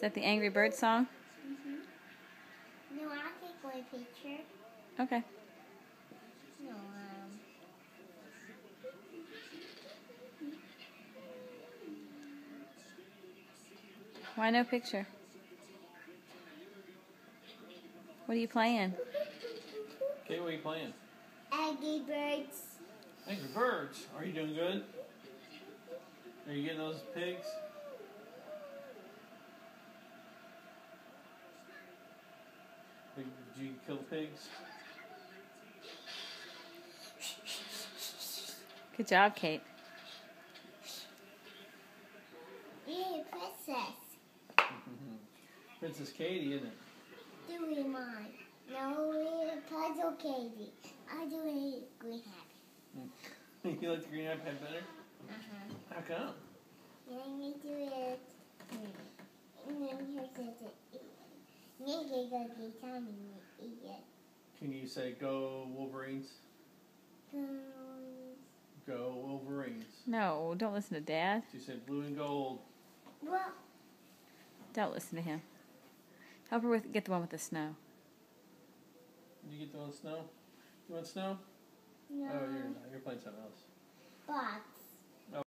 that the Angry Birds song? No, I'll take one picture. Okay. No, Why no picture? What are you playing? Okay, what are you playing? Angry Birds. Angry Birds. Are you doing good? Are you getting those pigs? Did you kill the pigs? Good job, Kate. Yeah, princess. Princess Katie, isn't it? Doing mine. No, we're Puzzle Katie. I do a green hat. You like the green iPad better? How come? Let me do it. And then here's it. Nigga go get Tommy. Can you say go Wolverines? Go Wolverines. No, don't listen to Dad. She said blue and gold. Well, Don't listen to him. Help her get the one with the snow. Did you get the one with snow? You want snow? no. Oh, you're not. You're playing something else. Box.